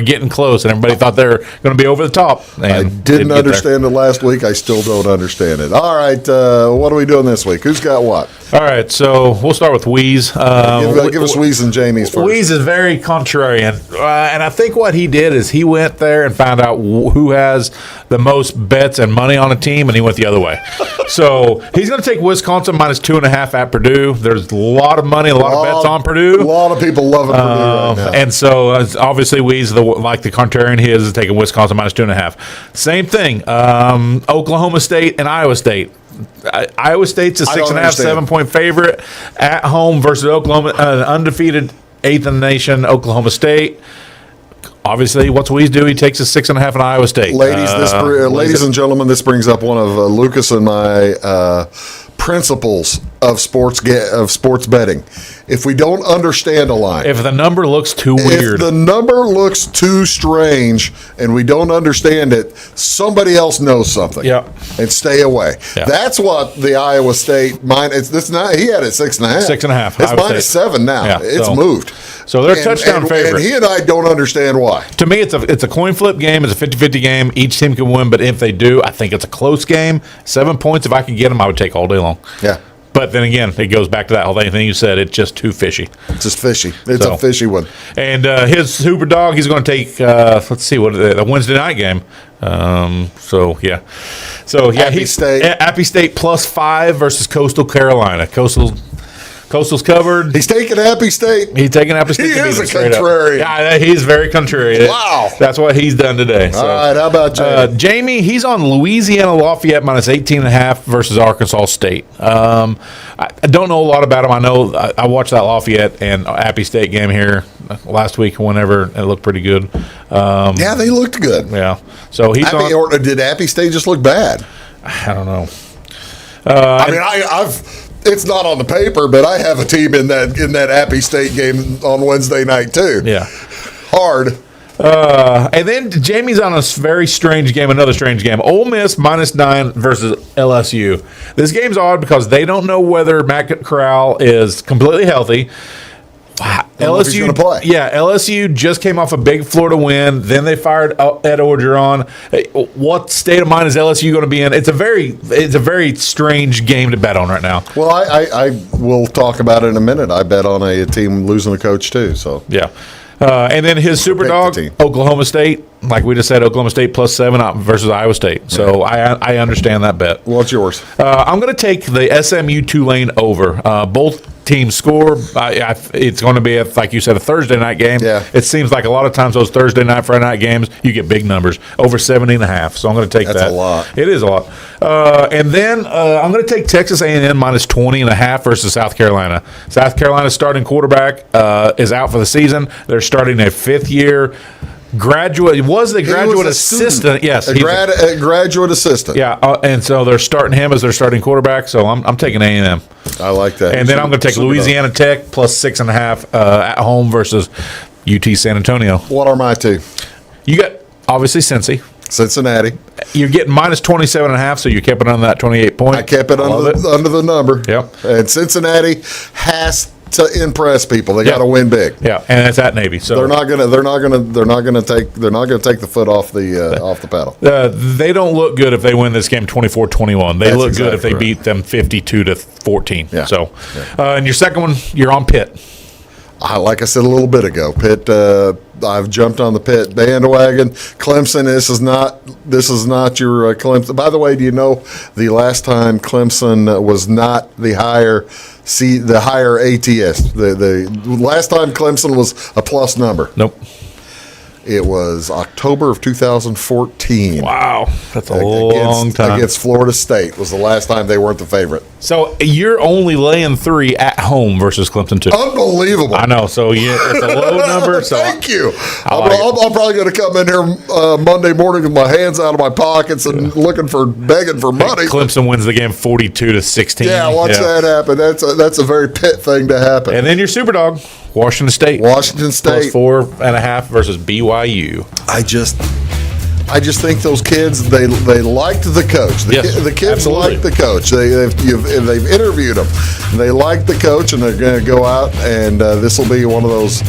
getting close, and everybody thought they were going to be over the top. I didn't understand it last week. I still don't understand it. All right, what are we doing this week? Who's got what? All right, so we'll start with Weeze. Give us Weeze and Jamie's first. Weeze is very contrarian, and I think what he did is he went there and found out who has the most bets and money on a team, and he went the other way. So he's going to take Wisconsin minus 2.5 at Purdue. There's a lot of money, a lot of bets on Purdue. A lot of people loving Purdue right now. And so obviously Weeze, like the contrarian he is taking Wisconsin minus 2.5. Same thing, Oklahoma State and Iowa State. Iowa State's a 6.5, 7-point favorite at home versus Oklahoma, undefeated 8th in the nation, Oklahoma State. Obviously, what's Weeze do? He takes a 6.5 in Iowa State. Ladies and gentlemen, this brings up one of Lucas and my principles of sports betting. If we don't understand a line, if the number looks too weird, if the number looks too strange, and we don't understand it, somebody else knows something. Yeah, and stay away. Yeah. That's what the Iowa State minus. This not. He had it 6.5. 6.5. It's minus 7 now. Yeah, it's moved. So they're a touchdown favorite. And he and I don't understand why. To me, it's a coin flip game. It's a 50-50 game. Each team can win, but if they do, I think it's a close game. 7 points, if I could get them, I would take all day long. Yeah. But then again, it goes back to that whole thing you said. It's just too fishy. It's just fishy. It's a fishy one. And his super dog, he's going to take, let's see, the Wednesday night game. Appy State. Appy State plus 5 versus Coastal Carolina. Coastal Coastal's covered. He's taking Appy State. He's taking Appy State. He to is beat a them straight up. contrarian. Yeah, he's very contrarian. Wow. That's what he's done today. All right, how about Jamie? Jamie, he's on Louisiana Lafayette minus 18.5 versus Arkansas State. I don't know a lot about him. I know I watched that Lafayette and Appy State game here last week. Whenever it looked pretty good. Yeah, they looked good. Yeah, so he's on. Or did Appy State just look bad? I don't know. It's not on the paper, but I have a team in that Appy State game on Wednesday night too. Yeah, hard. And then Jamie's on a very strange game, another strange game. Ole Miss -9 versus LSU. This game's odd because they don't know whether Matt Corral is completely healthy. Wow. LSU going to play. Yeah, LSU just came off a big Florida win. Then they fired Ed Orgeron. What state of mind is LSU going to be in? It's a very strange game to bet on right now. Well, I will talk about it in a minute. I bet on a team losing the coach too. So yeah. And then his super dog, Oklahoma State. Like we just said, Oklahoma State +7 versus Iowa State. So I understand that bet. What's yours? I'm going to take the SMU Tulane over. Both teams score. It's going to be, like you said, a Thursday night game. Yeah. It seems like a lot of times those Thursday night, Friday night games, you get big numbers, over 70.5. So I'm going to take that. That's a lot. It is a lot. And then I'm going to take Texas A&M -20.5 versus South Carolina. South Carolina's starting quarterback is out for the season. They're starting a fifth-year graduate. Was the graduate assistant? Yes, a graduate assistant. Yeah, and so they're starting him as their starting quarterback. So I'm taking A&M. I like that. And then I'm going to take Louisiana Tech +6.5 at home versus UT San Antonio. What are my two? You got obviously Cincy. Cincinnati. You're getting -27.5, so you kept it on that 28 point. I kept it under the number. Yep. And Cincinnati has to impress people. They got to win big. Yeah, and it's at Navy, so they're not gonna take the foot off the pedal. They don't look good if they win this game 24-21. They look good if they beat them 52-14. Yeah. So, and your second one, you're on Pitt. Like I said a little bit ago, Pitt. I've jumped on the Pitt bandwagon. Clemson. This is not your Clemson. By the way, do you know the last time Clemson was not the higher ATS? The last time Clemson was a plus number. Nope. It was October of 2014. Wow, that's a long time. Against Florida State was the last time they weren't the favorite. So you're only laying 3 at home versus Clemson 2. Unbelievable. I know. So it's a low number. So Thank you. I'm probably going to come in here Monday morning with my hands out of my pockets and begging for money. Clemson wins the game 42-16. Yeah, watch that happen. That's a very Pitt thing to happen. And then your super dog, Washington State. +4.5 versus BYU. I just think those kids they liked the coach. The kids liked the coach. They've interviewed them. They like the coach, and they're going to go out and this will be one of those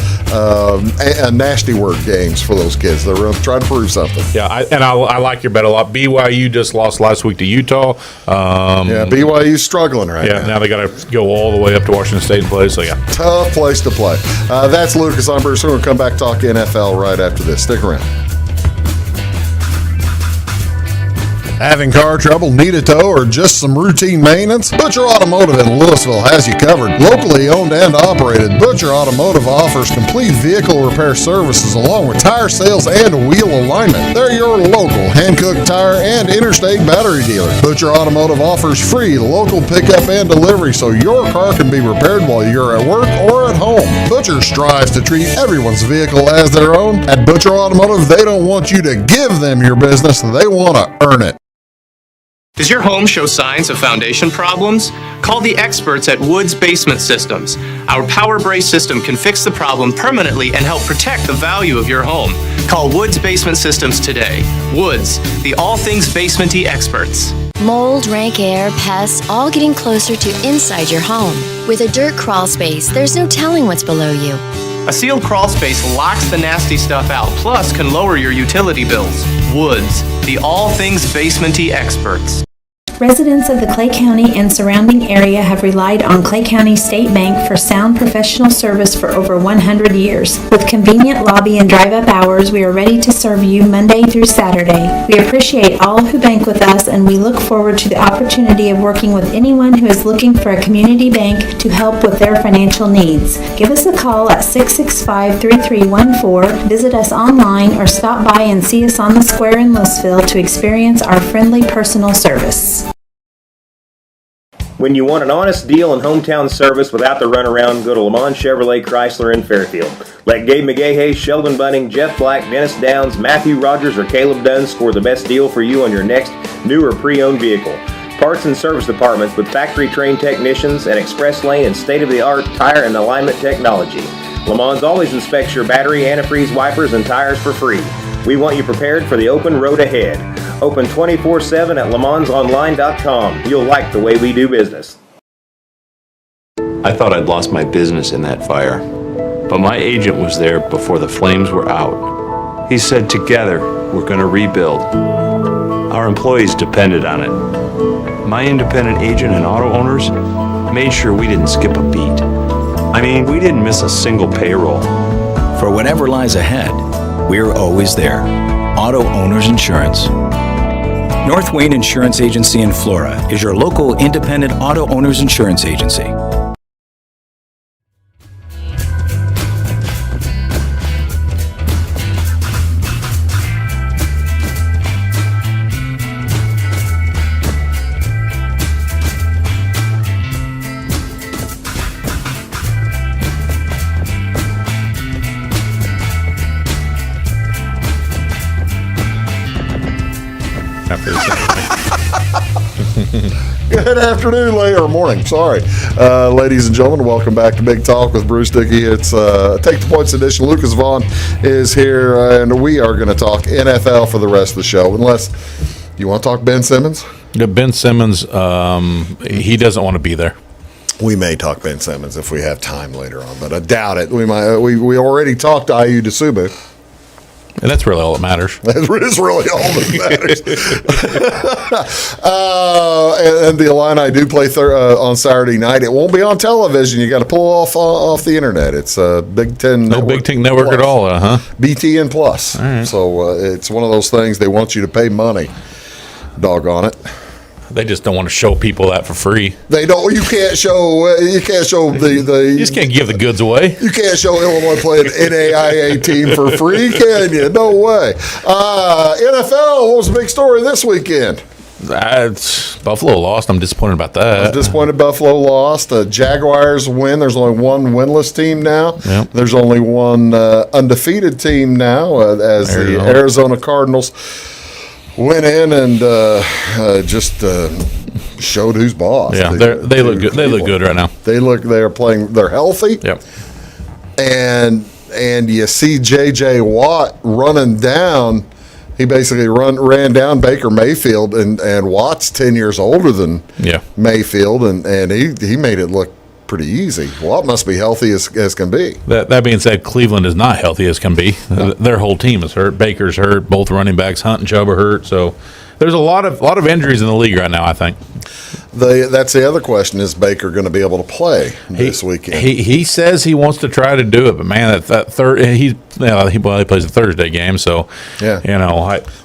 nasty word games for those kids. They're going to try to prove something. Yeah, I like your bet a lot. BYU just lost last week to Utah. BYU's struggling right now. Yeah, now they got to go all the way up to Washington State and play. So yeah, tough place to play. That's Lucas. I'm Bruce. We're going to come back talk NFL right after this. Stick around. Having car trouble, need a tow, or just some routine maintenance? Butcher Automotive in Louisville has you covered. Locally owned and operated, Butcher Automotive offers complete vehicle repair services along with tire sales and wheel alignment. They're your local hand-cooked tire and interstate battery dealer. Butcher Automotive offers free local pickup and delivery so your car can be repaired while you're at work or at home. Butcher strives to treat everyone's vehicle as their own. At Butcher Automotive, they don't want you to give them your business, they want to earn it. Does your home show signs of foundation problems? Call the experts at Woods Basement Systems. Our power brace system can fix the problem permanently and help protect the value of your home. Call Woods Basement Systems today. Woods, the all things basement-y experts. Mold, rank air, pests, all getting closer to inside your home. With a dirt crawl space, there's no telling what's below you. A sealed crawl space locks the nasty stuff out, plus can lower your utility bills. Woods, the all things basement-y experts. Residents of the Clay County and surrounding area have relied on Clay County State Bank for sound professional service for over 100 years. With convenient lobby and drive-up hours, we are ready to serve you Monday through Saturday. We appreciate all who bank with us, and we look forward to the opportunity of working with anyone who is looking for a community bank to help with their financial needs. Give us a call at 665-3314, visit us online, or stop by and see us on the square in Louisville to experience our friendly personal service. When you want an honest deal and hometown service without the runaround, go to Lamont Chevrolet Chrysler in Fairfield. Let Gabe McGahey, Sheldon Bunning, Jeff Black, Dennis Downs, Matthew Rogers, or Caleb Dunn score the best deal for you on your next new or pre-owned vehicle. Parts and service departments with factory-trained technicians and express lane and state-of-the-art tire and alignment technology. Lamont's always inspects your battery, antifreeze, wipers, and tires for free. We want you prepared for the open road ahead. Open 24/7 at LaMonsOnline.com. You'll like the way we do business. I thought I'd lost my business in that fire, but my agent was there before the flames were out. He said, together, we're going to rebuild. Our employees depended on it. My independent agent and auto owners made sure we didn't skip a beat. I mean, we didn't miss a single payroll. For whatever lies ahead, we're always there. Auto Owners Insurance. North Wayne Insurance Agency in Flora is your local independent auto owners insurance agency. Good afternoon, or morning, sorry. Ladies and gentlemen, welcome back to Big Talk with Bruce Dickey. It's Take the Points edition. Lucas Vaughan is here, and we are going to talk NFL for the rest of the show, unless you want to talk Ben Simmons? Yeah, Ben Simmons, he doesn't want to be there. We may talk Ben Simmons if we have time later on, but I doubt it. We might. We already talked to Ayu Dasuba. And that's really all that matters. That is really all that matters. And the Illini do play on Saturday night. It won't be on television. You got to pull off the internet. It's a Big Ten. No Big Ten network Plus. at all, huh? BTN Plus. Right. So it's one of those things. They want you to pay money. Doggone it. They just don't want to show people that for free. They don't. You can't show. You can't show the. You just can't give the goods away. You can't show Illinois playing an NAIA team for free, can you? No way. NFL. What was the big story this weekend? Buffalo lost. I'm disappointed about that. I'm disappointed Buffalo lost. Jaguars win. There's only one winless team now. Yep. There's only one undefeated team now, as the Arizona Cardinals went in and just showed who's boss. Yeah, they look good. They look good right now. They're playing. They're healthy. Yep. And you see J.J. Watt running down. He basically ran down Baker Mayfield, and Watt's 10 years older than Mayfield, and he made it look pretty easy. Watt must be healthy as can be. That being said, Cleveland is not healthy as can be. Their whole team is hurt. Baker's hurt. Both running backs, Hunt and Chubb, are hurt. So there's a lot of injuries in the league right now, I think. That's the other question: is Baker going to be able to play this weekend? He says he wants to try to do it, but man, that third he plays a Thursday game, so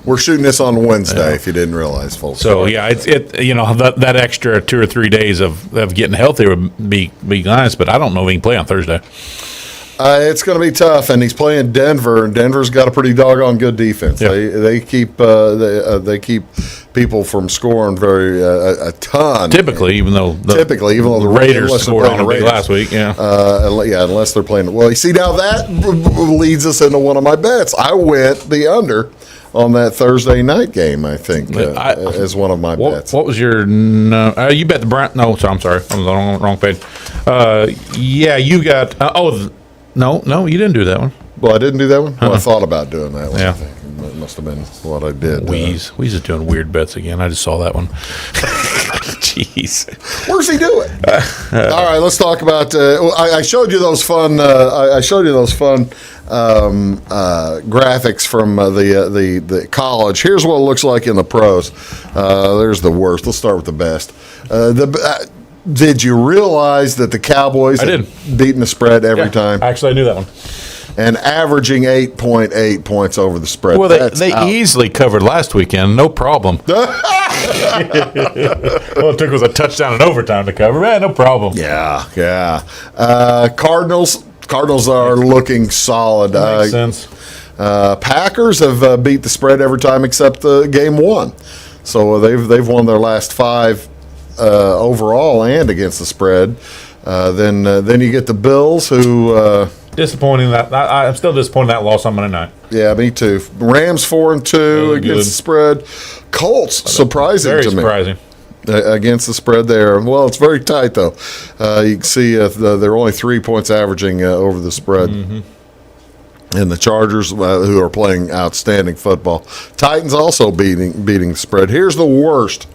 we're shooting this on Wednesday. If you didn't realize, folks. So that extra 2 or 3 days of getting healthy would be nice, but I don't know if he can play on Thursday. It's going to be tough, and he's playing Denver, and Denver's got a pretty doggone good defense. Yeah. They keep people from scoring a ton. Typically, even though the Raiders scored on a big last week, unless they're playing. Well, you see, now that leads us into one of my bets. I went the under on that Thursday night game, I think, as one of my bets. What was your you bet the Browns? No, so I'm sorry. I was on the wrong page. You got No, you didn't do that one. Well, I didn't do that one? Well, I thought about doing that one. Yeah. I think it must have been what I did. Weeze is doing weird bets again. I just saw that one. Jeez. Where's he doing? All right, let's talk about. I showed you those fun. Graphics from the college. Here's what it looks like in the pros. There's the worst. Let's start with the best. Did you realize that the Cowboys had beaten the spread every time? Actually, I knew that one. And averaging 8.8 points over the spread. Well, they easily covered last weekend, no problem. All it took was a touchdown in overtime to cover. Man, no problem. Yeah. Cardinals are looking solid. Makes sense. Packers have beat the spread every time except game one. So they've won their last 5 overall and against the spread. Then you get the Bills who... disappointing that I'm still disappointed that loss on Monday night. Yeah, me too. Rams 4-2 against the spread. Colts surprising to me. Very surprising against the spread there. Well, it's very tight though. You can see they're only 3 points averaging over the spread. Mm-hmm. And the Chargers, who are playing outstanding football. Titans also beating the spread. Here's the worst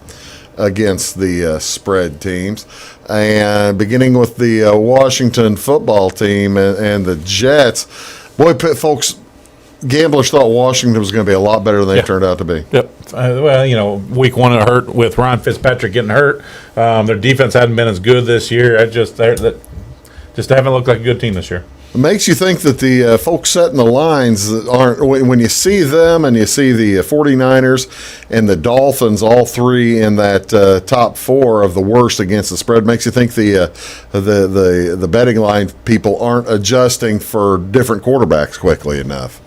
against the spread teams. And beginning with the Washington football team and the Jets, boy, folks, gamblers thought Washington was going to be a lot better than they turned out to be. Yep. Well, week one it hurt with Ryan Fitzpatrick getting hurt. Their defense hadn't been as good this year. They haven't looked like a good team this year. It makes you think that the folks setting the lines aren't, when you see them and you see the 49ers and the Dolphins, all three in that top 4 of the worst against the spread, makes you think the betting line people aren't adjusting for different quarterbacks quickly enough.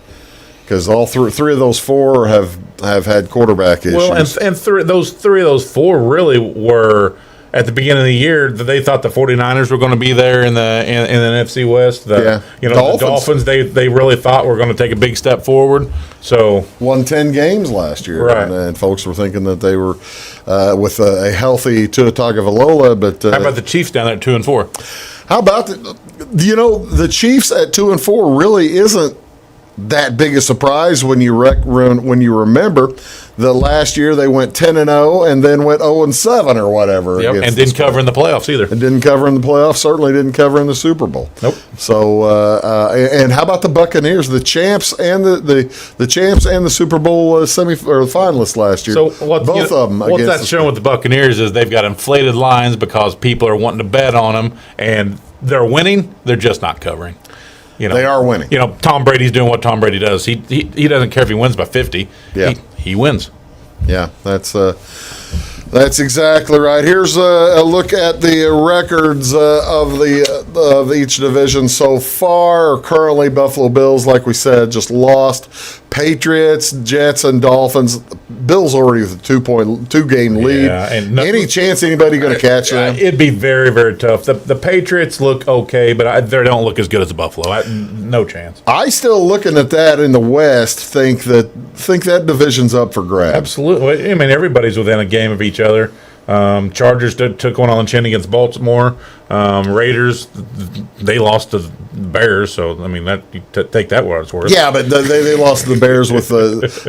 Because all three of those 4 have had quarterback issues. Well, and three of those 4 really were at the beginning of the year that they thought the 49ers were going to be there in the NFC West. The Dolphins they really thought were going to take a big step forward. So won 10 games last year, right? And folks were thinking that they were with a healthy Tua Tagovailoa. But how about the Chiefs down there at 2-4? How about the Chiefs at 2-4 really isn't that big a surprise when you remember that last year they went 10-0 and then went 0-7 or whatever. Yep, and didn't cover in the playoffs either. And didn't cover in the playoffs. Certainly didn't cover in the Super Bowl. Nope. So and how about the Buccaneers, the champs and the champs and the Super Bowl finalists last year? So both of them. What's that showing with the Buccaneers is they've got inflated lines because people are wanting to bet on them and they're winning. They're just not covering. They are winning. Tom Brady's doing what Tom Brady does. He doesn't care if he wins by 50. Yeah. He wins. Yeah, that's exactly right. Here's a look at the records of each division so far. Currently, Buffalo Bills, like we said, just lost. Patriots, Jets, and Dolphins. Bills already with a 2-game lead. Yeah, and any chance anybody going to catch them? It'd be very, very tough. The Patriots look okay, but they don't look as good as the Buffalo. No chance. I still looking at that in the West. Think that division's up for grabs. Absolutely. I mean, everybody's within a game of each other. Chargers took one on the chin against Baltimore. Raiders, they lost to the Bears, so I mean take that where it's worth. Yeah, but they lost to the Bears with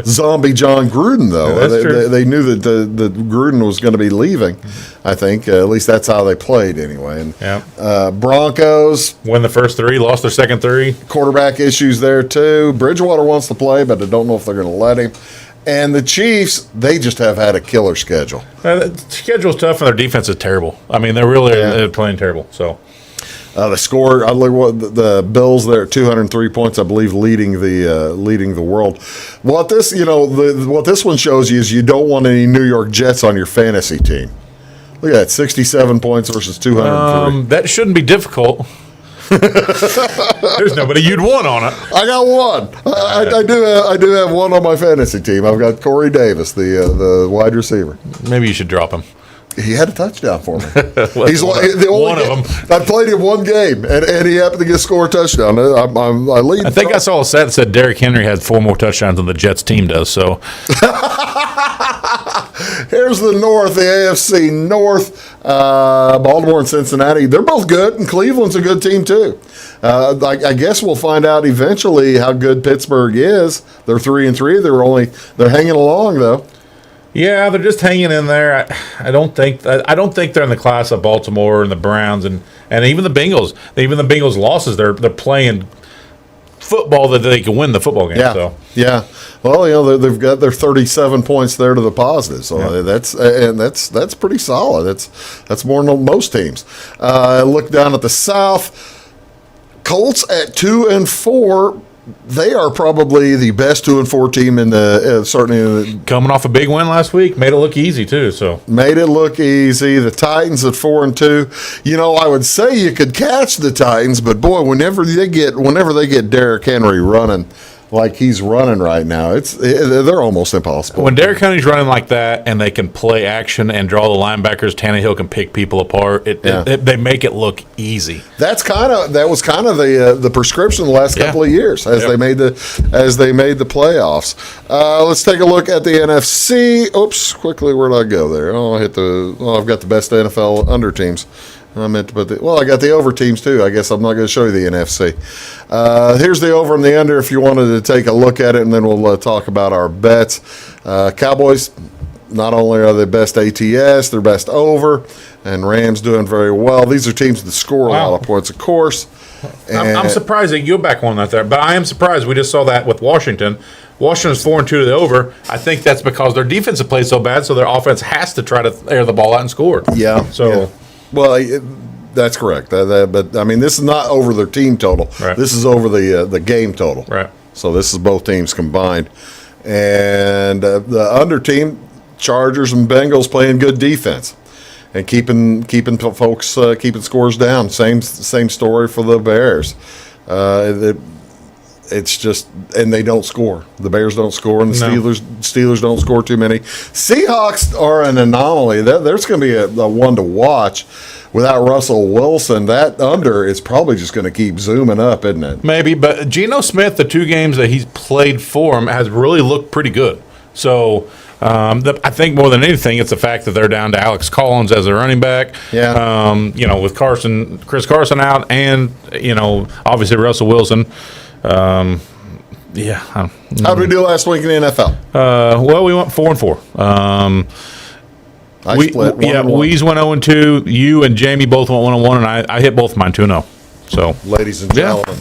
zombie John Gruden though. That's true. They knew that the Gruden was going to be leaving. I think at least that's how they played anyway. And Broncos win the first 3, lost their second 3. Quarterback issues there too. Bridgewater wants to play, but I don't know if they're going to let him. And the Chiefs, they just have had a killer schedule. The schedule's tough, and their defense is terrible. I mean, they're really playing terrible. So the score, I look what the Bills there at 203 points, I believe, leading the world. What this what this one shows you is you don't want any New York Jets on your fantasy team. Look at that, 67 points versus 203. That shouldn't be difficult. There's nobody you'd want on it. I got one. I do have one on my fantasy team. I've got Corey Davis, the wide receiver. Maybe you should drop him. He had a touchdown for me. He's the only one of them. I played him one game, and he happened to score a touchdown. I lead. I think I saw a stat that said Derrick Henry had 4 more touchdowns than the Jets team does. So here's the North, the AFC North. Baltimore and Cincinnati, they're both good, and Cleveland's a good team too. I guess we'll find out eventually how good Pittsburgh is. They're 3-3. They're hanging along though. Yeah, they're just hanging in there. I don't think they're in the class of Baltimore and the Browns and even the Bengals. Even the Bengals' losses, they're playing football that they can win the football game. Yeah, So. yeah. Well, they've got their 37 points there to the positive, so that's pretty solid. That's more than most teams. Look down at the South. Colts at 2-4. They are probably the best 2-4 team in the certainly coming off a big win last week, made it look easy too. So made it look easy. The Titans at 4-2. You know, I would say you could catch the Titans, but boy, whenever they get Derrick Henry running like he's running right now, they're almost impossible. When Derrick Henry's running like that and they can play action and draw the linebackers, Tannehill can pick people apart. They make it look easy. That was kind of the prescription the last couple of years as they made the playoffs. Let's take a look at the NFC. Oops, quickly, where did I go there? I've got the best NFL under teams. I meant to put I got the over teams too. I guess I'm not going to show you the NFC. Here's the over and the under if you wanted to take a look at it, and then we'll talk about our bets. Cowboys, not only are they best ATS, they're best over, and Rams doing very well. These are teams that score a lot of points, of course. I'm surprised that you back one that there, but I am surprised. We just saw that with Washington. Washington's 4-2 to the over. I think that's because their defense plays so bad, so their offense has to try to air the ball out and score. Yeah. So. Yeah. Well, that's correct. But I mean, this is not over their team total. Right. This is over the game total. Right. So this is both teams combined, and the under team, Chargers and Bengals playing good defense and keeping folks keeping scores down. Same story for the Bears. It's just, and they don't score. The Bears don't score, and the Steelers don't score too many. Seahawks are an anomaly. There's going to be a one to watch. Without Russell Wilson, that under is probably just going to keep zooming up, isn't it? Maybe, but Geno Smith, the 2 games that he's played for him, has really looked pretty good. So I think more than anything, it's the fact that they're down to Alex Collins as a running back. Yeah. With Chris Carson out, and obviously Russell Wilson. How did we do last week in the NFL? Well, we went 4-4. I split 1-1. Weeze went 0-2. You and Jamie both went 1-1, and I hit both mine 2-0. So, ladies and gentlemen,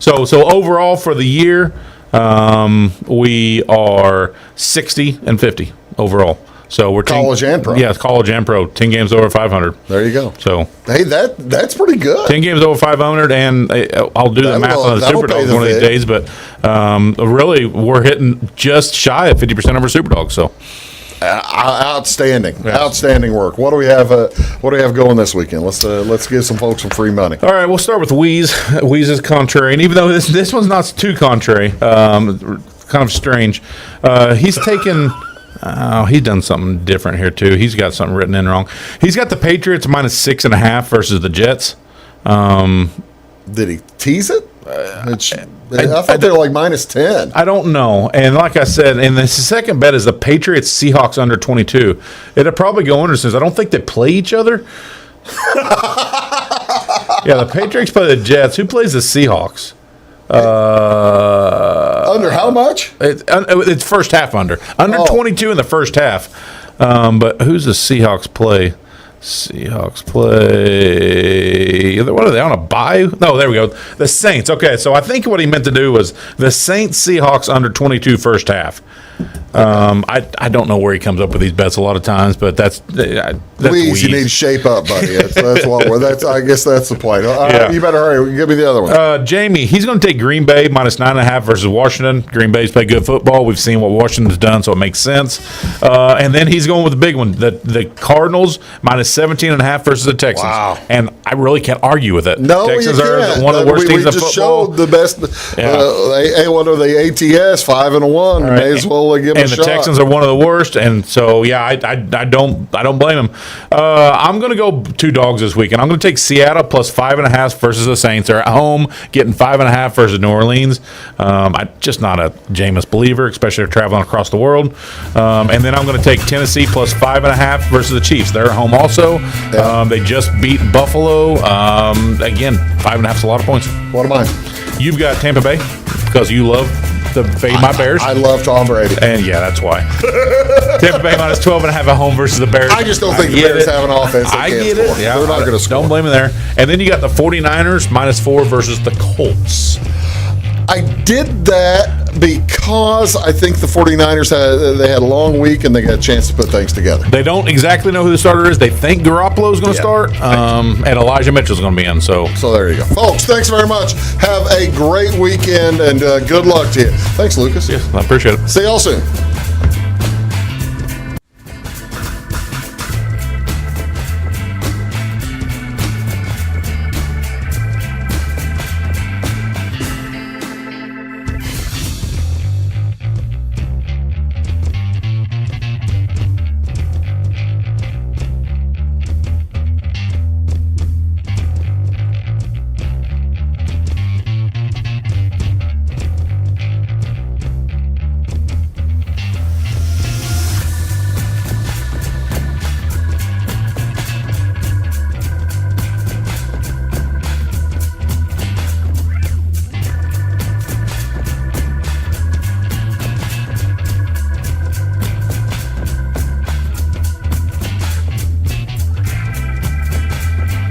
So overall for the year, we are 60-50 overall. So we're college and pro. Yeah, college and pro. 10 games over 500. There you go. So hey, that's pretty good. 10 games over 500, and I'll do the math on the Superdogs one of these days. But really, we're hitting just shy of 50% of our Superdogs. So outstanding work. What do we have? What do we have going this weekend? Let's give some folks some free money. All right, we'll start with Wheeze. Wheeze is contrary, and even though this one's not too contrary, kind of strange. He's taken. He's done something different here too. He's got something written in wrong. He's got the Patriots -6.5 versus the Jets. Did he tease it? I thought they were like -10. I don't know. And like I said, and the second bet is the Patriots Seahawks under 22. It'll probably go under since I don't think they play each other. Yeah, the Patriots play the Jets. Who plays the Seahawks? Under how much? It's first half under 22 in the first half. But who's the Seahawks play? What are they on a bye? No, there we go. The Saints. Okay, so I think what he meant to do was the Saints Seahawks under 22 first half. I don't know where he comes up with these bets a lot of times, but that's Please, you need to shape up, buddy. That's what I guess that's the point. You better hurry. Give me the other one. Jamie, he's going to take Green Bay -9.5 versus Washington. Green Bay's played good football. We've seen what Washington's done, so it makes sense. And then he's going with the big one, the Cardinals -17.5 versus the Texans. Wow. And I really can't argue with it. No, Texans you can't. are one of the worst teams in football. We just showed football. the best. What are they? ATS 5-1. Right. May as well give them a shot. And the Texans are one of the worst, and so I don't blame them. I'm going to go 2 dogs this week, and I'm going to take Seattle +5.5 versus the Saints. They're at home, getting 5.5 versus New Orleans. I'm just not a Jameis believer, especially if traveling across the world. And then I'm going to take Tennessee +5.5 versus the Chiefs. They're at home also. Yeah. They just beat Buffalo. Again, 5.5 is a lot of points. What am I? You've got Tampa Bay. because you love to fade my Bears. I love Tom Brady. And yeah, that's why. Tampa Bay minus 12.5 at home versus the Bears. I just don't think the Bears have an offense. I get it. Yeah, they're not going to score. Don't blame them there. And then you got the 49ers minus 4 versus the Colts. I did that because I think the 49ers had a long week and they got a chance to put things together. They don't exactly know who the starter is. They think Garoppolo's going to start, and Elijah Mitchell's going to be in. So there you go. Folks, thanks very much. Have a great weekend, and good luck to you. Thanks, Lucas. Yes, I appreciate it. See y'all soon.